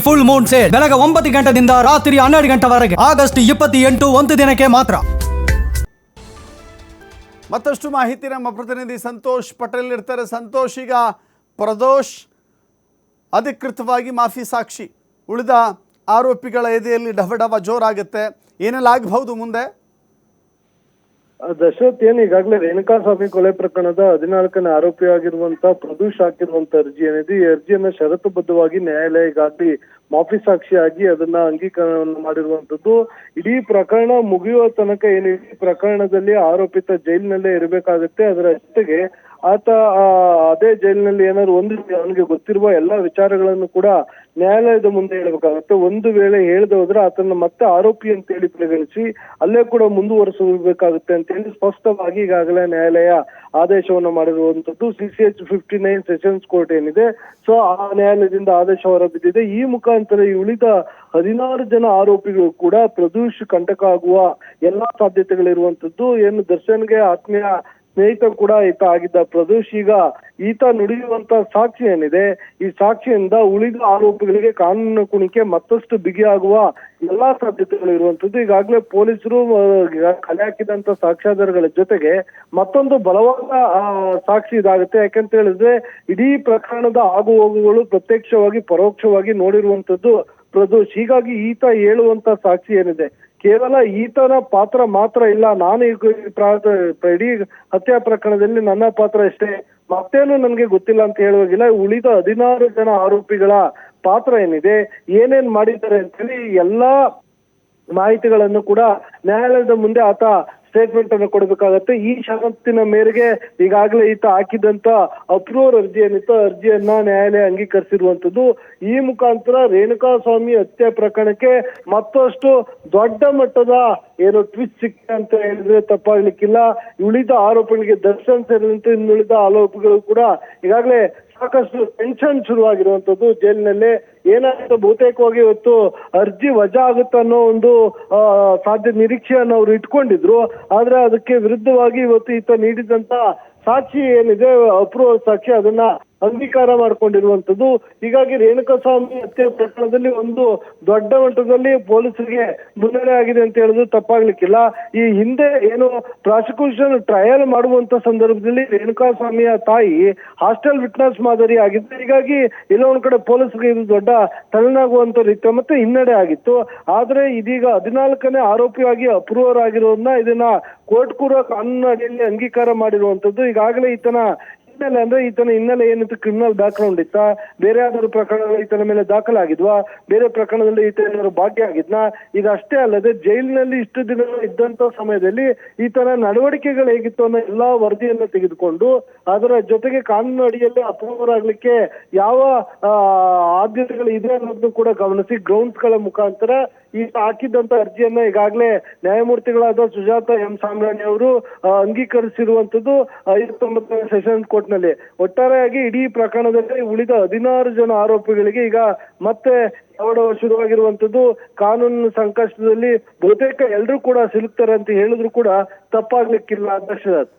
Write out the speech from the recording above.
Full Moon sale ಬೆಳಗ್ಗೆ 9 ಗಂಟೆಯಿಂದ ರಾತ್ರಿ 12 ಗಂಟೆವರೆಗೆ ಆಗಸ್ಟ್ 28 ಒಂದು ದಿನಕ್ಕೆ ಮಾತ್ರ. ಮತ್ತಷ್ಟು ಮಾಹಿತಿ ನಮ್ಮ ಪ್ರತಿನಿಧಿ ಸಂತೋಷ್ ಪಟೇಲ್ ಇರ್ತಾರೆ. ಸಂತೋಷ್, ಈಗ ಪ್ರದೋಷ್ ಅಧಿಕೃತವಾಗಿ ಮಾಫಿ ಸಾಕ್ಷಿ, ಉಳಿದ ಆರೋಪಿಗಳ ಎದೆಯಲ್ಲಿ ಡವ ಜೋರಾಗುತ್ತೆ. ಏನೆಲ್ಲ ಆಗಬಹುದು ಮುಂದೆ? ದಶರಥ್, ಈಗಾಗಲೇ ರೇಣುಕಾಸ್ವಾಮಿ ಕೊಲೆ ಪ್ರಕರಣದ 14ನೇ ಆರೋಪಿಯಾಗಿರುವಂತ ಪ್ರದೋಷ್ ಹಾಕಿರುವಂತ ಅರ್ಜಿ ಏನಿದೆ, ಈ ಅರ್ಜಿಯನ್ನ ಷರತ್ತುಬದ್ಧವಾಗಿ ನ್ಯಾಯಾಲಯ ಈಗಾಗಲೇ ಮಾಫಿ ಸಾಕ್ಷಿಯಾಗಿ ಅದನ್ನ ಅಂಗೀಕಾರವನ್ನು ಮಾಡಿರುವಂತದ್ದು. ಇಡೀ ಪ್ರಕರಣ ಮುಗಿಯುವ ತನಕ ಏನಿದೆ, ಪ್ರಕರಣದಲ್ಲಿ ಆರೋಪಿತ ಜೈಲಿನಲ್ಲೇ ಇರಬೇಕಾಗುತ್ತೆ. ಅದರ ಜೊತೆಗೆ ಆತ ಅದೇ ಜೈಲಿನಲ್ಲಿ ಏನಾದ್ರು ಅವನಿಗೆ ಗೊತ್ತಿರುವ ಎಲ್ಲಾ ವಿಚಾರಗಳನ್ನು ಕೂಡ ನ್ಯಾಯಾಲಯದ ಮುಂದೆ ಹೇಳಬೇಕಾಗುತ್ತೆ. ಒಂದು ವೇಳೆ ಹೇಳದೆ ಹೋದ್ರೆ ಆತನ ಮತ್ತೆ ಆರೋಪಿ ಅಂತೇಳಿ ಪರಿಗಣಿಸಿ ಅಲ್ಲೇ ಕೂಡ ಮುಂದುವರಿಸಬೇಕಾಗುತ್ತೆ ಅಂತೇಳಿ ಸ್ಪಷ್ಟವಾಗಿ ಈಗಾಗಲೇ ನ್ಯಾಯಾಲಯ ಆದೇಶವನ್ನು ಮಾಡಿರುವಂತದ್ದು. CCH 59 ಸೆಷನ್ಸ್ ಕೋರ್ಟ್ ಏನಿದೆ, ಸೊ ಆ ನ್ಯಾಯಾಲಯದಿಂದ ಆದೇಶ ಹೊರಬಿದ್ದಿದೆ. ಈ ಮುಖಾಂತರ ಈ ಉಳಿದ 16 ಜನ ಆರೋಪಿಗಳು ಕೂಡ ಪ್ರದೋಷ್ ಕಂಟಕ ಆಗುವ ಎಲ್ಲಾ ಸಾಧ್ಯತೆಗಳಿರುವಂತದ್ದು. ಏನು ದರ್ಶನ್ಗೆ ಆತ್ಮೀಯ ಸ್ನೇಹಿತ ಕೂಡ ಈತ ಆಗಿದ್ದ ಪ್ರದೋಷ್, ಈಗ ಈತ ನುಡಿಯುವಂತ ಸಾಕ್ಷಿ ಏನಿದೆ, ಈ ಸಾಕ್ಷಿಯಿಂದ ಉಳಿದ ಆರೋಪಿಗಳಿಗೆ ಕಾನೂನು ಕುಣಿಕೆ ಮತ್ತಷ್ಟು ಬಿಗಿಯಾಗುವ ಎಲ್ಲಾ ಸಾಧ್ಯತೆಗಳು ಇರುವಂತದ್ದು. ಈಗಾಗಲೇ ಪೊಲೀಸರು ಕಲೆ ಹಾಕಿದಂತ ಸಾಕ್ಷ್ಯಾಧಾರಗಳ ಜೊತೆಗೆ ಮತ್ತೊಂದು ಬಲವಾದ ಸಾಕ್ಷಿ ಇದಾಗುತ್ತೆ. ಯಾಕಂತ ಹೇಳಿದ್ರೆ ಇಡೀ ಪ್ರಕರಣದ ಆಗು ಹೋಗುಗಳು ಪ್ರತ್ಯಕ್ಷವಾಗಿ ಪರೋಕ್ಷವಾಗಿ ನೋಡಿರುವಂತದ್ದು ಪ್ರದೋಷ್. ಹೀಗಾಗಿ ಈತ ಹೇಳುವಂತ ಸಾಕ್ಷಿ ಏನಿದೆ, ಕೇವಲ ಈತನ ಪಾತ್ರ ಮಾತ್ರ ಇಲ್ಲ, ನಾನು ಇಡೀ ಹತ್ಯೆ ಪ್ರಕರಣದಲ್ಲಿ ನನ್ನ ಪಾತ್ರ ಅಷ್ಟೇ, ಮತ್ತೇನು ನನಗೆ ಗೊತ್ತಿಲ್ಲ ಅಂತ ಹೇಳುವಾಗಿಲ್ಲ. ಉಳಿದ 16 ಜನ ಆರೋಪಿಗಳ ಪಾತ್ರ ಏನಿದೆ, ಏನೇನ್ ಮಾಡಿದ್ದಾರೆ ಅಂತೇಳಿ ಎಲ್ಲಾ ಮಾಹಿತಿಗಳನ್ನು ಕೂಡ ನ್ಯಾಯಾಲಯದ ಮುಂದೆ ಆತ ಸ್ಟೇಟ್ಮೆಂಟ್ ಅನ್ನು ಕೊಡಬೇಕಾಗತ್ತೆ. ಈ ಷರತ್ತಿನ ಮೇರೆಗೆ ಈಗಾಗಲೇ ಈತ ಹಾಕಿದಂತ ಅಪ್ರೂವರ್ ಅರ್ಜಿ ಏನಿತ್ತು, ಅರ್ಜಿಯನ್ನ ನ್ಯಾಯಾಲಯ ಅಂಗೀಕರಿಸಿರುವಂತದ್ದು. ಈ ಮುಖಾಂತರ ರೇಣುಕಾಸ್ವಾಮಿ ಹತ್ಯೆ ಪ್ರಕರಣಕ್ಕೆ ಮತ್ತಷ್ಟು ದೊಡ್ಡ ಮಟ್ಟದ ಏನು ಟ್ವಿಸ್ಟ್ ಸಿಕ್ಕಿದೆ ಅಂತ ಹೇಳಿದ್ರೆ ತಪ್ಪಾಗ್ಲಿಕ್ಕಿಲ್ಲ. ಉಳಿದ ಆರೋಪಿಗಳಿಗೆ ದರ್ಶನ್ ಸೇರಿದಂತೆ ಇನ್ನುಳಿದ ಆರೋಪಿಗಳು ಕೂಡ ಈಗಾಗಲೇ ಸಾಕಷ್ಟು ಟೆನ್ಷನ್ ಶುರುವಾಗಿರುವಂತದ್ದು. ಜೈಲಿನಲ್ಲೇ ಏನಾಗುತ್ತೆ, ಬಹುತೇಕವಾಗಿ ಇವತ್ತು ಅರ್ಜಿ ವಜಾ ಆಗುತ್ತೆ ಅನ್ನೋ ಒಂದು ಸಾಧ್ಯ ನಿರೀಕ್ಷೆಯನ್ನು ಅವ್ರು ಇಟ್ಕೊಂಡಿದ್ರು. ಆದ್ರೆ ಅದಕ್ಕೆ ವಿರುದ್ಧವಾಗಿ ಇವತ್ತು ಈತ ನೀಡಿದಂತ ಸಾಕ್ಷಿ ಏನಿದೆ, ಅಪ್ರೂವಲ್ ಸಾಕ್ಷಿ, ಅದನ್ನ ಅಂಗೀಕಾರ ಮಾಡ್ಕೊಂಡಿರುವಂತದ್ದು. ಹೀಗಾಗಿ ರೇಣುಕಾಸ್ವಾಮಿ ಹತ್ಯೆ ಪ್ರಕರಣದಲ್ಲಿ ಒಂದು ದೊಡ್ಡ ಮಟ್ಟದಲ್ಲಿ ಪೊಲೀಸರಿಗೆ ಮುನ್ನಡೆ ಆಗಿದೆ ಅಂತ ಹೇಳಿದ್ರು ತಪ್ಪಾಗ್ಲಿಕ್ಕಿಲ್ಲ. ಈ ಹಿಂದೆ ಏನು ಪ್ರಾಸಿಕ್ಯೂಷನ್ ಟ್ರಯಲ್ ಮಾಡುವಂತ ಸಂದರ್ಭದಲ್ಲಿ ರೇಣುಕಾಸ್ವಾಮಿಯ ತಾಯಿ ಹಾಸ್ಟೆಲ್ ವಿಟ್ನೆಸ್ ಮಾದರಿ ಆಗಿತ್ತು. ಹೀಗಾಗಿ ಎಲ್ಲೋ ಒಂದ್ ಕಡೆ ಪೊಲೀಸರಿಗೆ ಇದು ದೊಡ್ಡ ತಲೆನಾಗುವಂತ ರೀತಿ ಮತ್ತೆ ಹಿನ್ನಡೆ ಆಗಿತ್ತು. ಆದ್ರೆ ಇದೀಗ 14ನೇ ಆರೋಪಿಯಾಗಿ ಅಪ್ರೂವರ್ ಆಗಿರೋದನ್ನ ಇದನ್ನ ಕೋರ್ಟ್ ಕೂಡ ಕಾನೂನು ಅಡಿಯಲ್ಲಿ ಅಂಗೀಕಾರ ಮಾಡಿರುವಂತದ್ದು. ಈಗಾಗಲೇ ಈತನ ಹಿನ್ನೆಲೆ ಏನಿತ್ತು, ಕ್ರಿಮಿನಲ್ ಬ್ಯಾಕ್ ಗ್ರೌಂಡ್ ಇತ್ತ, ಬೇರೆ ಯಾವ್ದಾದ್ರು ಪ್ರಕರಣಗಳು ಈತನ ಮೇಲೆ ದಾಖಲಾಗಿದ್ವಾ, ಬೇರೆ ಪ್ರಕರಣದಲ್ಲಿ ಈತ ಏನಾದ್ರು ಭಾಗಿಯಾಗಿದ್ನ, ಇದಷ್ಟೇ ಅಲ್ಲದೆ ಜೈಲಿನಲ್ಲಿ ಇಷ್ಟು ದಿನ ಇದ್ದಂತ ಸಮಯದಲ್ಲಿ ಈತನ ನಡವಳಿಕೆಗಳು ಹೇಗಿತ್ತು ಅನ್ನೋ ಎಲ್ಲಾ ವರದಿಯನ್ನು ತೆಗೆದುಕೊಂಡು ಅದರ ಜೊತೆಗೆ ಕಾನೂನು ಅಡಿಯಲ್ಲಿ ಅಪ್ರೂವರ್ ಆಗ್ಲಿಕ್ಕೆ ಯಾವ ಆದ್ಯತೆಗಳು ಇದೆ ಅನ್ನೋದನ್ನು ಕೂಡ ಗಮನಿಸಿ ಗ್ರೌಂಡ್ಸ್ ಗಳ ಮುಖಾಂತರ ಈತ ಹಾಕಿದ್ದಂತ ಅರ್ಜಿಯನ್ನ ಈಗಾಗಲೇ ನ್ಯಾಯಮೂರ್ತಿಗಳಾದ ಸುಜಾತ ಎಂ ಸಾಮ್ರಾಣಿ ಅವರು ಅಂಗೀಕರಿಸಿರುವಂತದ್ದು 59ನೇ ಸೆಷನ್ಸ್ ಕೋರ್ಟ್ ನಲ್ಲಿ. ಒಟ್ಟಾರೆಯಾಗಿ ಇಡೀ ಪ್ರಕರಣದಲ್ಲಿ ಉಳಿದ 16 ಜನ ಆರೋಪಿಗಳಿಗೆ ಈಗ ಮತ್ತೆ ಶುರುವಾಗಿರುವಂತದ್ದು. ಕಾನೂನು ಸಂಕಷ್ಟದಲ್ಲಿ ಬಹುತೇಕ ಎಲ್ಲರೂ ಕೂಡ ಸಿಲುಕ್ತಾರೆ ಅಂತ ಹೇಳಿದ್ರು ಕೂಡ ತಪ್ಪಾಗ್ಲಿಕ್ಕಿಲ್ಲ ದಶರಥ್.